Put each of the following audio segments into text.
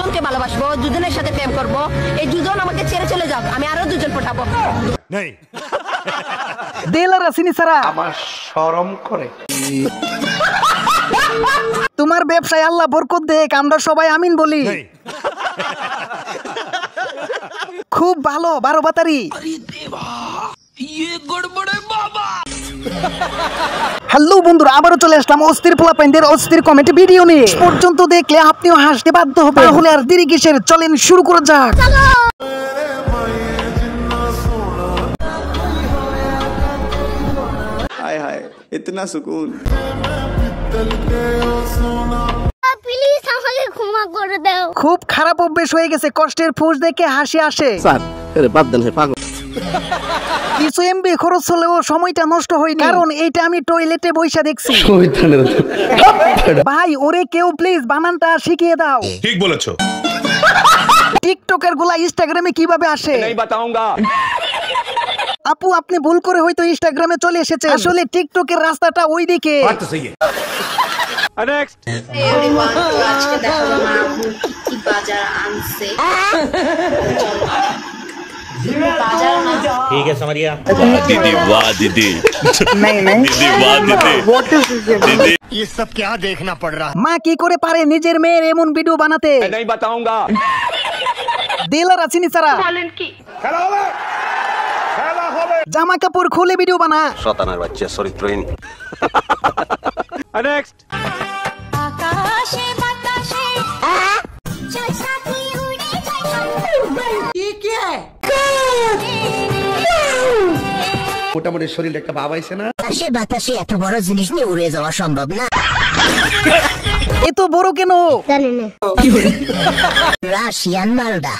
দুজনকে ভালোবাসবো, দুজনের সাথে প্রেম করব। এই দুজন আমাকে ছেড়ে চলে যাক, আমি আরো দুজন পটাবো। নেই দেলার আসিনি সারা আমার শরম করে। তোমার ব্যবসায় আল্লাহ বরকত দেখ, আমরা সবাই আমিন বলি। নেই খুব ভালো 12 বাতারি। হ্যালো বন্ধুরা, আবারও চলে আসলাম অস্থির পোলাপাইনদের অস্থির কমেডি ভিডিও নিয়ে। পর্যন্ত দেখলে আপনিও হাসতে বাধ্য হবেন, তাহলে আর দেরি কিসের, চলেন শুরু করা যাক। हाय हाय इतना सुकून। প্লিজ আমাকে ক্ষমা করে দাও। খুব খারাপ অভ্যেস হয়ে গেছে, কষ্টের ফুস দেখে হাসি আসে। স্যার আরে বাদ দেন, হে পাগল। কিছু এমবি খরচ হলেও সময়টা নষ্ট হয়নি, কারণ এইটা আমি টয়লেটে বইসা দেখছি। ভাই ওরে কেউ প্লিজ বানানটা শিখিয়ে দাও। ঠিক বলেছো। টিকটকের গুলা ইনস্টাগ্রামে কিভাবে আসে? नहीं बताऊंगा। আপু আপনি ভুল করে হয়তো ইনস্টাগ্রামে চলে এসেছে, আসলে টিকটকের রাস্তাটা ওই দিকে। बात तो सही है। नेक्स्ट এভরিওয়ান, আজকে দেখাবো মা আপু কি বাজার আনছে। বাজার না ठीक है समझ गया। दीदी वाह दीदी, नहीं दीदी वाह दीदी, What is this? दीदी ये सब क्या देखना पड़ रहा है? মা কি করে পারে নিজের মেয়ের এমন ভিডিও বানাতে? नहीं बताऊंगा। দেলার আসিনি সারা বলেন কি? জামা কাপড় খুলে ভিডিও বানা। শতানার বাচ্চা চরিত্রহীন। নেক্সট আকাশে বাতাসে চল সাথী উড়ে যাই। মোটামুটি শরীরে একটা ভাব আইছে না। আকাশে বাতাসে এত বড় জিনিস নিয়ে উড়ে যাওয়া সম্ভব না। এত বড় কেন? জানি না। রাশিয়ান মালদা।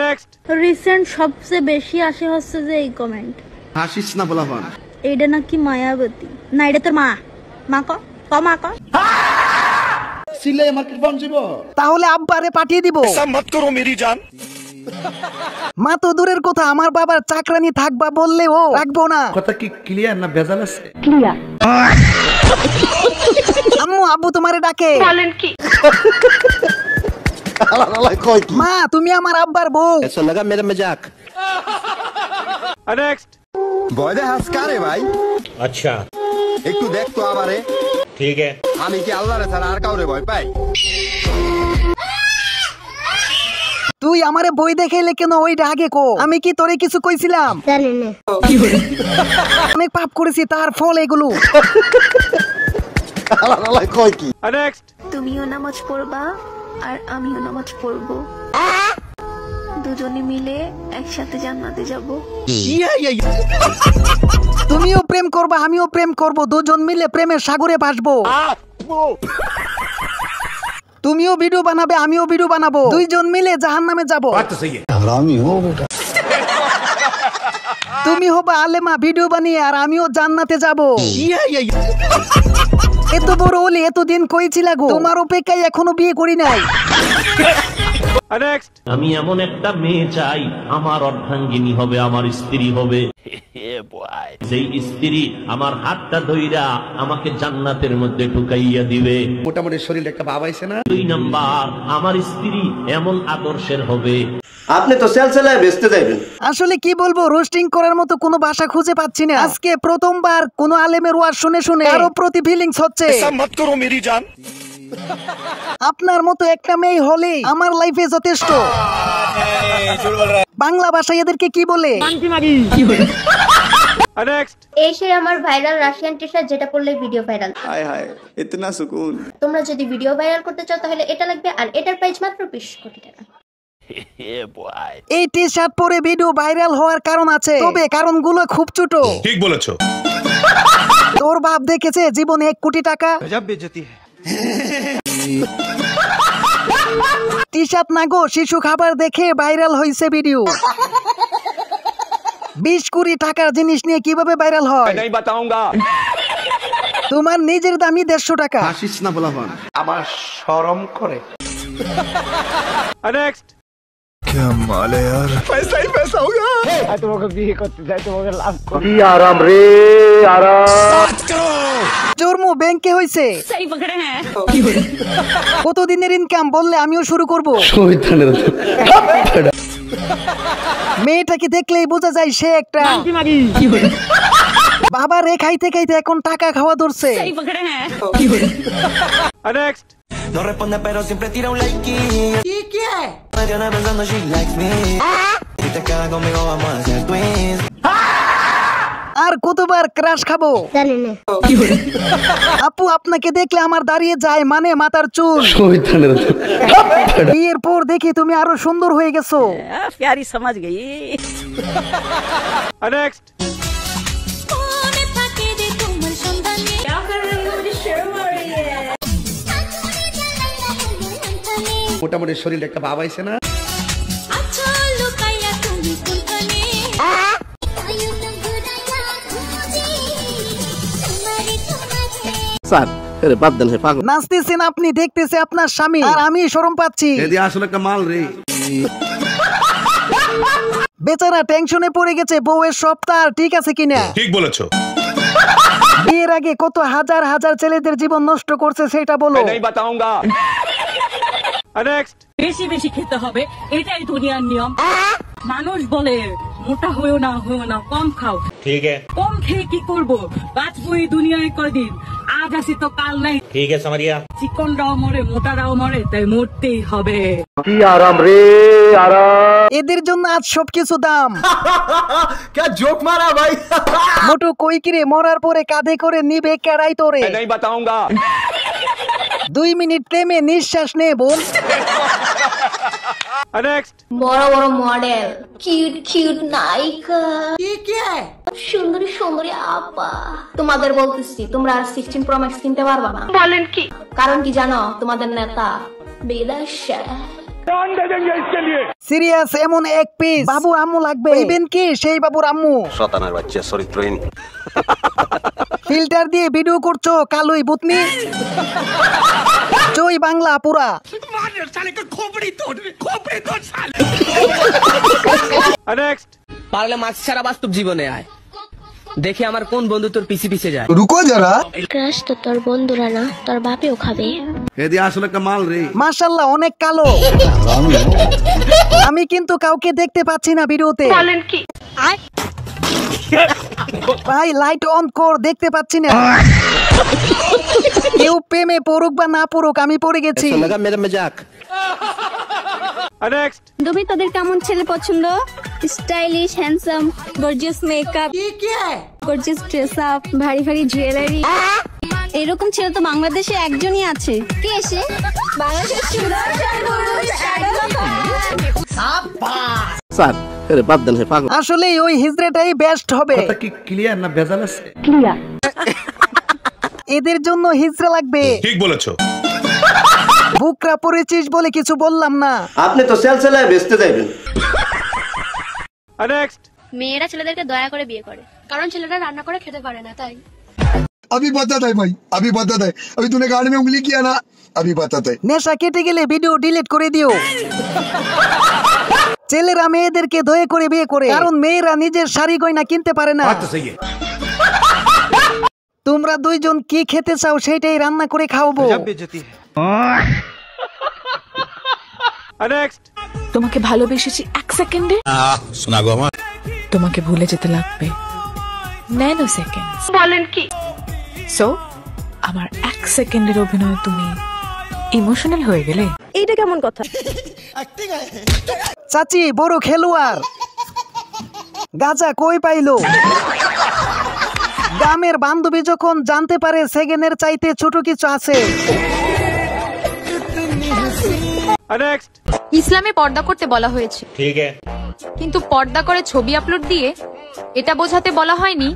নেক্সট রিসেন্ট সবচেয়ে বেশি আসে হচ্ছে যে এই কমেন্ট, হাসিস না বলাফান। এইটা নাকি মায়াবতী না, এটা তোর মা। মা ক মা ক সিলাই মার্কেট ফোন দিব। তাহলে আব্বারে পাঠিয়ে দিব। ऐसा मत करो मेरी जान। মা তো দূরের কথা, আমার বাবার চাকরানি থাকবা বললে ও রাখবো না। কথা কি ক্লিয়ার না ভেজাল আছে? আম্মু আব্বু তোমারে ডাকে। বলেন কি? মা তুমি আমার আব্বার বউ। ऐसा लगा मेरा मजाक। नेक्स्ट বয়দে হাসকারে ভাই, अच्छा একটু দেখ তো আমারে। ठीक है। আমি কি আল্লাহরে ছাড়া আর কাউরে ভয় পাই? তুই আমারে বই দেখাইলে কেন ওইটা আগে কো? আমি কি তোরে কিছু কইছিলাম? জানি না। অনেক পাপ করেছি, তার ফল এগুলো। नेक्स्ट তুমিও নামাজ পড়বা আর আমিও নামাজ পড়বো, দুজনে মিলে একসাথে জান্নাতে যাব। তুমিও প্রেম করবা আমিও প্রেম করব, দুজন মিলে প্রেমের সাগরে ভাসবো। তুমিও ভিডিও বানাবে আমিও ভিডিও বানাবো, দুইজন মিলে জাহান্নামে যাব। बात तो सही है। তুমি হবা আলেমা ভিডিও বানিয়ে, আর আমিও জান্নাতে যাব। এত বড় ওলি এতদিন কই ছিলা গো? তোমার অপেক্ষায় এখনো বিয়ে করি নাই। नेक्स्ट আমি এমন একটা মেয়ে চাই, আমার অর্ধাঙ্গিনী হবে, আমার স্ত্রী হবে, যেই স্ত্রী আমার হাতটা ধইরা আমাকে জান্নাতের মধ্যে ঢুকাইয়া দিবে। মোটামুটি শরীরে একটা ভাব আইছে না। 2 নাম্বার, আমার স্ত্রী এমন আদর্শের হবে। আপনি তো সেলসেলায় বেচতে যাবেন। আসলে কি বলবো, রোস্টিং করার মতো কোনো ভাষা খুঁজে পাচ্ছি না। আজকে প্রথমবার কোনো আলেমের ওয়াজ শুনে শুনে আরো প্রতি ফিলিংস হচ্ছে। ऐसा मत करो मेरी जान। আপনার মতো একটা মেয়ে হলে আমার লাইফে যথেষ্ট। বাংলা ভাষায় এদেরকে কি বলে? नेक्स्ट এই সেই আমার ভাইরাল রাশিয়ান টি-শার্ট, যেটা পরলে ভিডিও ভাইরাল। हाय हाय इतना सुकून। তোমরা যদি ভিডিও ভাইরাল করতে চাও তাহলে এটা লাগবে, আর এটার প্রাইস মাত্র 20 কোটি টাকা। এই টি শার্ট পরে ভিডিও ভাইরাল হওয়ার কারণ আছে, তবে কারণগুলো খুব ছোট। ठीक बोलेছো। তোর বাপ দেখেছে জীবনে 1 কোটি টাকা? টি শার্ট না গো, শিশু খাবার দেখে ভাইরাল হয়েছে ভিডিও। 20 কোটি টাকার জিনিস নিয়ে কিভাবে ভাইরাল হয়? नहीं बताऊंगा। তোমার নিজের দামই 150 টাকা। হাসিস না বলাফান। আমার শরম করে। नेक्स्ट क्या माल है यार, पैसा ही पैसा होगा। তোমাকে বিয়ে করতে যাই, তোমাকে লাভ आराम रे आराम। চর্মু ব্যাংকে হইছে। কতদিনের ইনকাম বললে আমিও শুরু করব। মেয়েটাকে দেখলেই বোঝা যায় সে একটা বাবা রে খাইতে খাইতে এখন টাকা খাওয়া ধরছে। No responde pero siempre tira un like. ¿Y qué? Mañana pensando she likes me. Si te quedas conmigo vamos a hacer twins. আর কতবার ক্রাশ খাবো জানি না। আপু আপনাকে দেখলে আমার দাঁড়িয়ে যায় মানে মাথার চুল। বিয়ের পর দেখি তুমি আরো সুন্দর হয়ে গেছো। प्यारी समझ गई। মোটামুটি শরীরে একটা ভাব আইছে না? স্যার আরে বাদ দেন হে পাগল। নাচতেছেন আপনি, দেখতেছে আপনার স্বামী আর আমি শরম পাচ্ছি। এদি আসলে একটা মাল রে। বেচারা টেনশনে পড়ে গেছে বউয়ের সব তার ঠিক আছে কিনা। ঠিক বলেছো। বিয়ের আগে কত হাজার হাজার ছেলেদের জীবন নষ্ট করছে সেটা বলো। বেশি বেশি খেতে হবে, এটাই দুনিয়ার নিয়ম। মানুষ বলে মোটা হয়েও না কম খাও। ঠিক আছে, কম খেয়ে কি করবো? বাঁচবো এই দুনিয়ায় কদিন, আজ আসি তো কাল নাই। ঠিক আছে সামারিয়া, চিকনরাও মরে মোটারাও মরে, তাই মরতেই হবে। কি আরাম রে আরাম। এদের জন্য আজ সবকিছু দাম। क्या जोक मारा भाई। মোটু কই কিরে মরার পরে কাঁধে করে নিবে কেড়াই তোরে। नहीं बताऊंगा। 2 মিনিট প্রেমে নিঃশ্বাস নে বোন। বড় বড় মডেল, কিউট কিউট নায়িকা, সুন্দরী সুন্দরী আপা, তোমাদের বলতেছি তোমরা আর 16 প্রো ম্যাক্স কিনতে পারবা না। বলেন কি? কারণ কি জানো? তোমাদের নেতা বিদেশে। সিরিয়াস এমন এক পিস বাবু আম্মু লাগবে। ইভেন কি সেই বাবুর আম্মু শয়তানের বাচ্চা চরিত্রহীন। ফিল্টার দিয়ে ভিডিও করছো কালুই বুতনি। জয় বাংলা পুরা। পারলে মাছ ছাড়া বাস্তব জীবনে আয়, দেখে আমার কোন বন্ধু তোর পিছে পিছে যায়। रुको जरा। ক্রাশ তো তোর বন্ধুরা না, তোর বাপেও খাবে। এদি আসলে একটা মাল রে। মাশাআল্লাহ অনেক কালো। আমি কিন্তু কাউকে দেখতে পাচ্ছি না ভিডিওতে। বলেন কি? ভাই লাইট অন কর, দেখতে পাচ্ছি না। কেউ প্রেমে পড়ুক বা না পড়ুক আমি পড়ে গেছি। মেরা মজাক। তুমি তোদের কেমন ছেলে পছন্দ? Stylish, handsome, gorgeous makeup, gorgeous dress up, ভারী ভারী জুয়েলারি। এরকম ছেলে তো বাংলাদেশে একজনই আছে। কে সে? স্যার আরে বাদ দেন হে পাগল। আসলে ওই হিজড়াটাই বেস্ট হবে। কথা কি ক্লিয়ার না ভেজাল আছে? এদের জন্য হিজড়া লাগবে। ঠিক বলেছো। বুকরা পড়েছিস বলে কিছু বললাম না। আপনি তো সেলসেলায় বেচতে যাবেন। মেয়েরা ছেলেদেরকে দয়া করে বিয়ে করে, কারণ ছেলেরা রান্না করে খেতে পারে না তাই। अभी बताता है भाई, अभी बताता है। अभी तूने गाड़ी में उंगली किया ना, अभी बताता है। নেশা কেটে গেলে ভিডিও ডিলিট করে দিও। ছেলেরা মেয়েদেরকে দয়া করে বিয়ে করে, কারণ মেয়েরা নিজের শাড়ি গয়না কিনতে পারে না। তোমরা দুইজন কি খেতে চাও সেটাই রান্না করে খাওয়াবো। তোমাকে ভালোবেসেছি 1 সেকেন্ডে, শোনা গো আমার, তোমাকে ভুলে যেতে লাগবে ন্যানো সেকেন্ড। বলেন কি? সো আমার 1 সেকেন্ডের অভিনয় তুমি ইমোশনাল হয়ে গেলে, এইটা কেমন কথা? চাচি বড় খেলোয়াড়, গাজা কই পাইলো? গ্রামের বান্ধবী যখন জানতে পারে সেকেন্ডের চাইতে ছোট কিছু আছে। ইসলামে পর্দা করতে বলা হয়েছে, ঠিক আছে, কিন্তু পর্দা করে ছবি আপলোড দিয়ে এটা বোঝাতে বলা হয়নি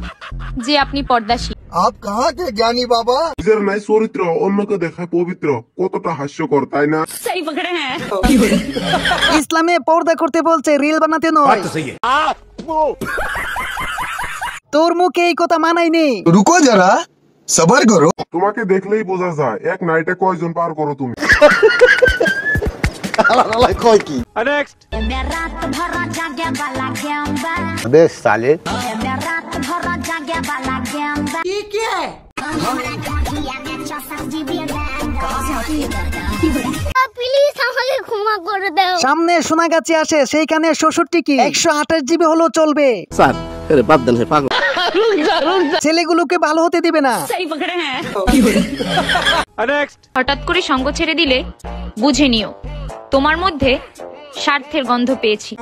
যে আপনি পর্দাশীল। आप कहाँ के ज्ञानी बाबा? নিজের নাই চরিত্র অন্যকে দেখায় পবিত্র, কতটা হাস্যকর তাই না? সেই পকড়ে হ্যাঁ। ইসলামে পর্দা করতে বলছে, রিল বানাতে নয়। তোর মুখে এই কথা মানায়নি। रुको जरा, सबर करो। তোমাকে দেখলেই বোঝা যায় এক নাইটে কয়জন পার করো তুমি। কয় কি? বেশ সালে। প্লিজ আমাকে ক্ষমা করে দাও। সামনে সোনাগাছি আসে, সেইখানে 66 কি 128 জিবি হলো চলবে। স্যার আরে বাদ দেন হে পাগল। ছেলেগুলোকে ভালো হতে দিবে না। হঠাৎ করে সঙ্গ ছেড়ে দিলে বুঝে নিও তোমার মধ্যে স্বার্থের গন্ধ পেয়েছি।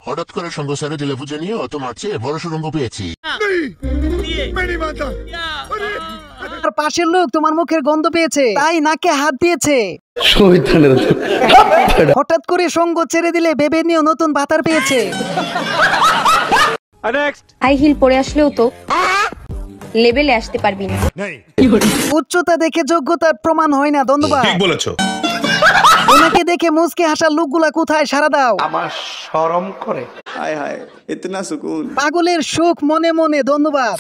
হঠাৎ করে সঙ্গ ছেড়ে দিলে বুঝে নিও তোমার চেয়ে বড় সুরঙ্গ পেয়েছি। আর পাশের লোক তোমার মুখের গন্ধ পেয়েছে, তাই নাকে হাত দিয়েছে। হঠাৎ করে সঙ্গ ছেড়ে দিলে ভেবে নিও নতুন ভাতার পেয়েছে। হাই হিল পরে আসলেও তো লেভেলে আসতে পারবি না। উচ্চতা দেখে যোগ্যতার প্রমাণ হয় না। ধন্যবাদ। ঠিক বলেছো। ওনাকে দেখে মুচকে হাসার লোকগুলা কোথায়? সারা দাও। আমার শরম করে। হায় হায় ইতনা সুকুন। পাগলের সুখ মনে মনে। ধন্যবাদ।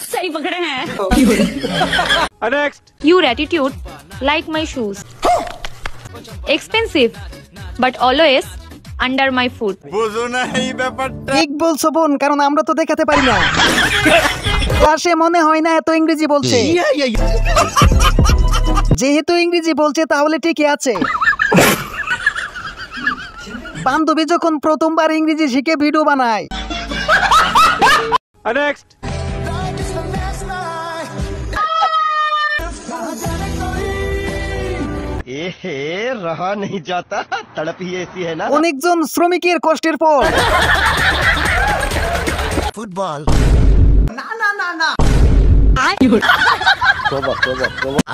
Your attitude like my shoes. Expensive but always under my foot. ঠিক বলছো বোন, কারণ আমরা তো দেখাতে পারি না। ক্লাসে মনে হয় না এত ইংরেজি বলছে। যেহেতু ইংরেজি বলছে তাহলে ঠিকই আছে। বান্ধবী যখন প্রথমবার ইংরেজি শিখে ভিডিও বানায়। रहा नहीं जाता तड़प ही ऐसी है ना। অনেকজন শ্রমিকের কষ্টের পর ফুটবল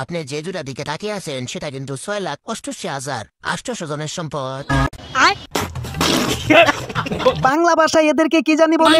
আপনি যে দুটা দিকে তাকিয়ে আছেন সেটা কিন্তু 6,88,800 জনের সম্পদ। বাংলা ভাষায় এদেরকে কি জানি বলে?